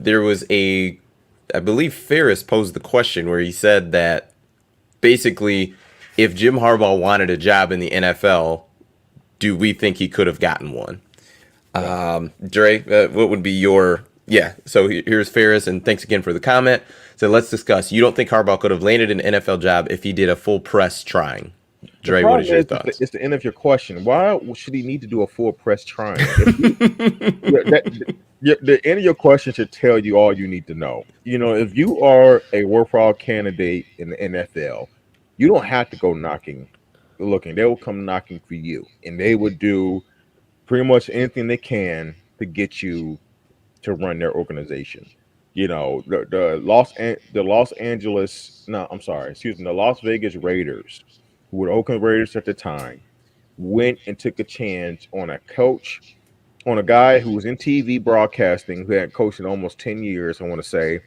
there was I believe Ferris posed the question where he said that basically, if Jim Harbaugh wanted a job in the NFL, do we think he could have gotten one? Yeah. Dre, what would be your yeah? So here's Ferris, and thanks again for the comment. So let's discuss. You don't think Harbaugh could have landed an NFL job if he did a full press trying? The Dre, what is problem your is, thoughts? it's the end of your question. Why should he need to do a full press trying? If you, yeah, the end of your question should tell you all you need to know. If you are a worthwhile candidate in the NFL, you don't have to go looking. They will come knocking for you, and they would do pretty much anything they can to get you to run their organization. The Los Angeles, no, I'm sorry, excuse me, the Las Vegas Raiders, who were the Oakland Raiders at the time, went and took a chance on a coach, on a guy who was in TV broadcasting, who had coached in almost 10 years, I want to say.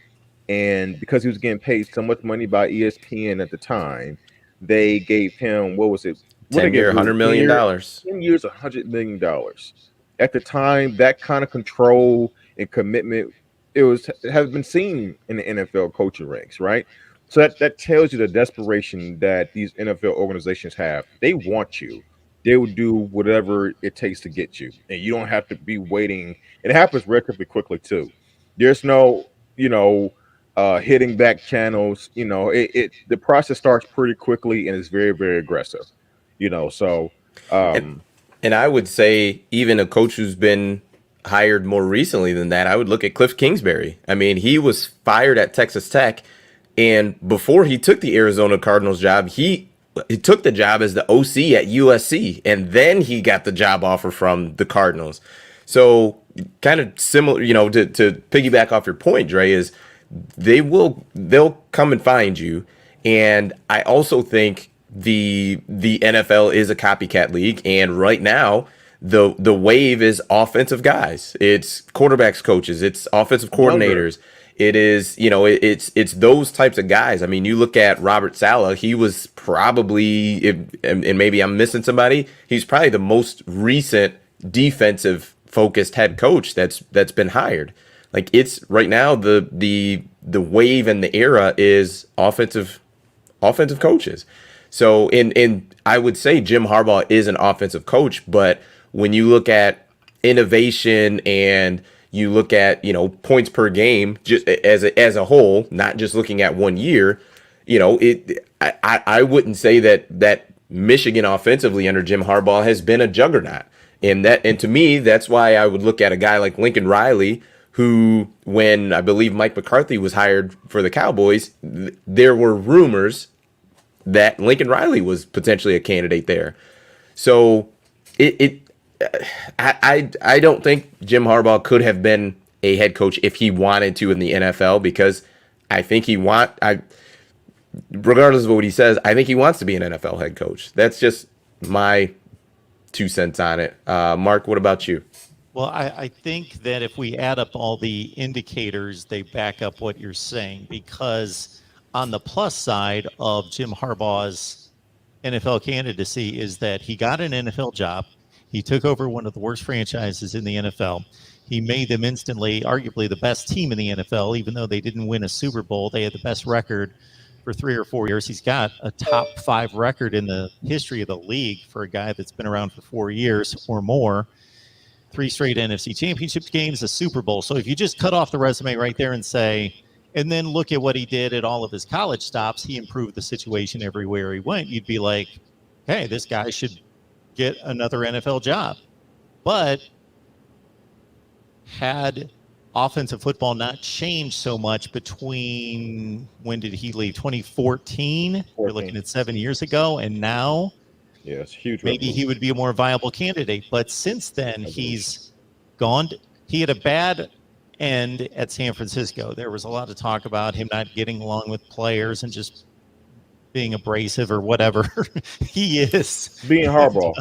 And because he was getting paid so much money by ESPN at the time, they gave him, what was it? What did they 10 year, give him? 100 million dollars. 10 years, $100 million. At the time, that kind of control and commitment, it has been seen in the NFL coaching ranks, right? So that tells you the desperation that these NFL organizations have. They want you. They will do whatever it takes to get you, and you don't have to be waiting. It happens relatively quickly too. There's no, hitting back channels. The process starts pretty quickly and it's very, very aggressive. So And, um, and I would say even a coach who's been hired more recently than that, I would look at Cliff Kingsbury. I mean, he was fired at Texas Tech, and before he took the Arizona Cardinals job, he took the job as the OC at USC, and then he got the job offer from the Cardinals. So kind of similar, to piggyback off your point, Dre, is they'll come and find you. And I also think the NFL is a copycat league, and right now the wave is offensive guys. It's quarterbacks coaches, it's offensive younger. coordinators. It is, it's those types of guys. I mean, you look at Robert Saleh, he was probably, and maybe I'm missing somebody, he's probably the most recent defensive focused head coach that's been hired. Like, it's right now the wave and the era is offensive coaches. So in I would say Jim Harbaugh is an offensive coach, but when you look at innovation and you look at points per game just as a whole, not just looking at 1 year, I wouldn't say that Michigan offensively under Jim Harbaugh has been a juggernaut. And to me, that's why I would look at a guy like Lincoln Riley, who, when I believe Mike McCarthy was hired for the Cowboys, there were rumors that Lincoln Riley was potentially a candidate there. So I don't think Jim Harbaugh could have been a head coach if he wanted to in the NFL, because I think regardless of what he says, I think he wants to be an NFL head coach. That's just my 2 cents on it. Mark, what about you? Well, I think that if we add up all the indicators, they back up what you're saying, because on the plus side of Jim Harbaugh's NFL candidacy is that he got an NFL job. He took over one of the worst franchises in the NFL. He made them instantly, arguably, the best team in the NFL, even though they didn't win a Super Bowl. They had the best record for 3 or 4 years. He's got a top 5 record in the history of the league for a guy that's been around for 4 years or more. 3 straight NFC championship games, a Super Bowl. So if you just cut off the resume right there and say, and then look at what he did at all of his college stops, he improved the situation everywhere he went, you'd be like, hey, this guy should get another NFL job. But had offensive football not changed so much between, when did he leave? 2014? We're looking at 7 years ago. And now, yes, huge. Maybe he would be a more viable candidate. But since then, he's gone. He had a bad end at San Francisco. There was a lot of talk about him not getting along with players and just being abrasive or whatever he is. Being Harbaugh.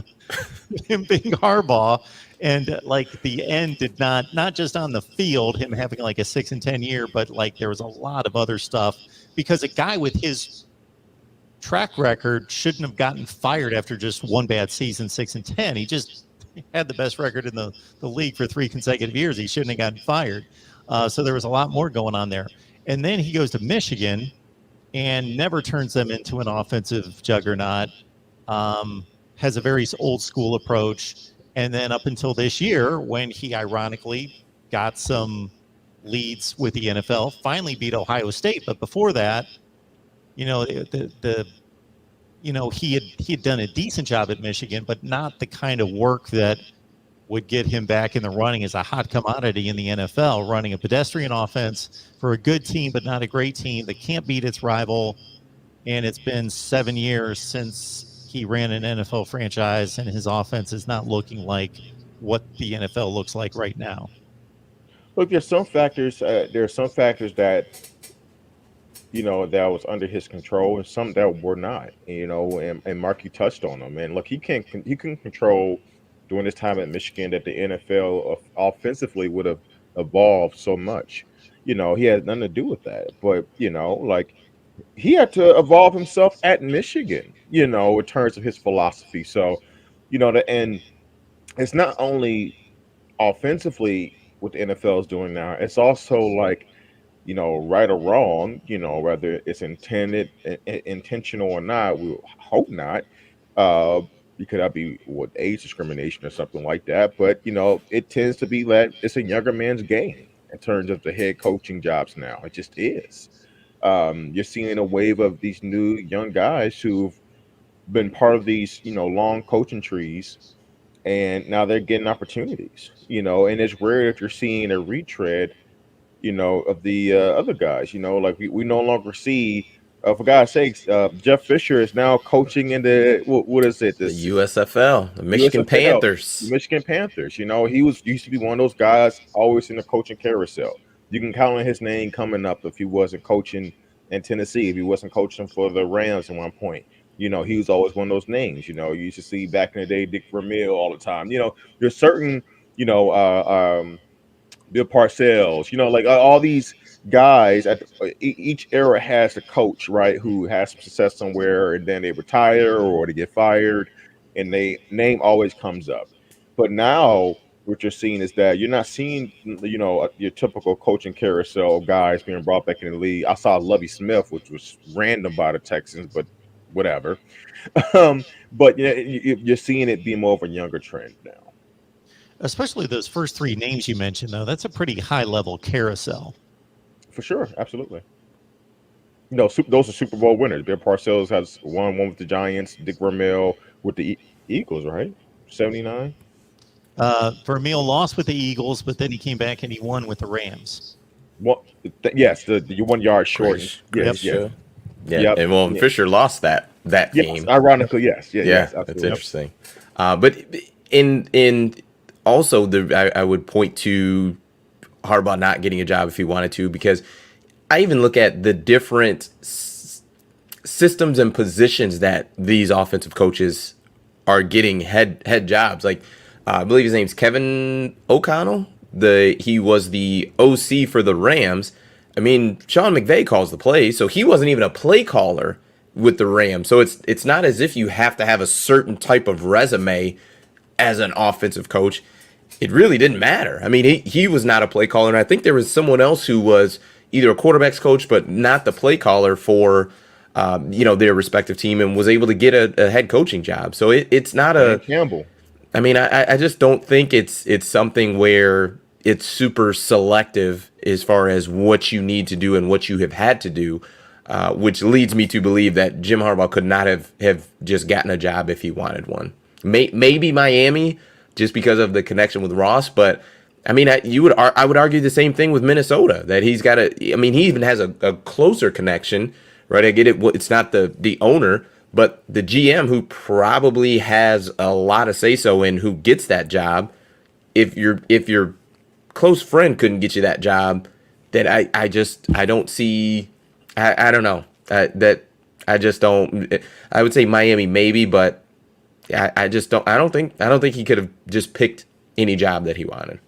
Him being Harbaugh. And like the end did not just on the field, him having like a 6-10 year, but like there was a lot of other stuff, because a guy with his track record shouldn't have gotten fired after just one bad season, 6-10. He just had the best record in the league for 3 consecutive years. He shouldn't have gotten fired. So there was a lot more going on there. And then he goes to Michigan and never turns them into an offensive juggernaut. Has a very old school approach. And then up until this year, when he ironically got some leads with the NFL, finally beat Ohio State. But before that, you know, he had done a decent job at Michigan, but not the kind of work that would get him back in the running as a hot commodity in the NFL, running a pedestrian offense for a good team, but not a great team that can't beat its rival. And it's been 7 years since he ran an NFL franchise, and his offense is not looking like what the NFL looks like right now. Look, there's some factors. There are some factors that that was under his control, and some that were not. And Mark, you touched on them. And look, he can control during his time at Michigan that the NFL offensively would have evolved so much. He had nothing to do with that. But like he had to evolve himself at Michigan. In terms of his philosophy. So, and it's not only offensively what the NFL is doing now. It's also like, right or wrong, whether it's intentional or not. We hope not, because that'd be what age discrimination or something like that. But it tends to be that it's a younger man's game in terms of the head coaching jobs now. It just is. You're seeing a wave of these new young guys who've been part of these, long coaching trees, and now they're getting opportunities, and it's rare if you're seeing a retread, of the other guys, like we no longer see, for God's sakes, Jeff Fisher is now coaching in what is it? The This USFL, the Michigan USFL, Panthers. Michigan Panthers. He used to be one of those guys always in the coaching carousel. You can count on his name coming up if he wasn't coaching in Tennessee, if he wasn't coaching for the Rams at one point. He was always one of those names. You used to see back in the day Dick Vermeil all the time. There's certain, Bill Parcells, like all these guys each era has a coach, right, who has some success somewhere and then they retire or they get fired and they name always comes up. But now what you're seeing is that you're not seeing, your typical coaching carousel guys being brought back in the league. I saw Lovie Smith, which was random by the Texans, but whatever. But you're seeing it be more of a younger trend now. Especially those first three names you mentioned, though, that's a pretty high-level carousel. For sure, absolutely. Those are Super Bowl winners. Bill Parcells has won one with the Giants. Dick Vermeil with the Eagles, right? 79. Vermeil lost with the Eagles, but then he came back and he won with the Rams. Well, yes, the 1 yard short. Yes, yes. Yeah, and Fisher lost that game. Ironically, yes. Yes, that's interesting. But in also, I would point to Harbaugh not getting a job if he wanted to, because I even look at the different systems and positions that these offensive coaches are getting head jobs. Like I believe his name's Kevin O'Connell. He was the OC for the Rams. I mean, Sean McVay calls the plays, so he wasn't even a play caller with the Rams. So it's not as if you have to have a certain type of resume as an offensive coach. It really didn't matter. I mean, he was not a play caller, and I think there was someone else who was either a quarterback's coach but not the play caller for their respective team, and was able to get a head coaching job. So it's not a Campbell. I mean, I just don't think it's something where it's super selective as far as what you need to do and what you have had to do, which leads me to believe that Jim Harbaugh could not have just gotten a job if he wanted one. Maybe Miami, just because of the connection with Ross, but I mean, I would argue the same thing with Minnesota, that he's got he even has a closer connection, right? I get it. It's not the owner, but the GM, who probably has a lot of say-so in who gets that job. If your close friend couldn't get you that job, then I don't see. I don't know that I just don't. I would say Miami maybe, but I just don't. I don't think he could have just picked any job that he wanted.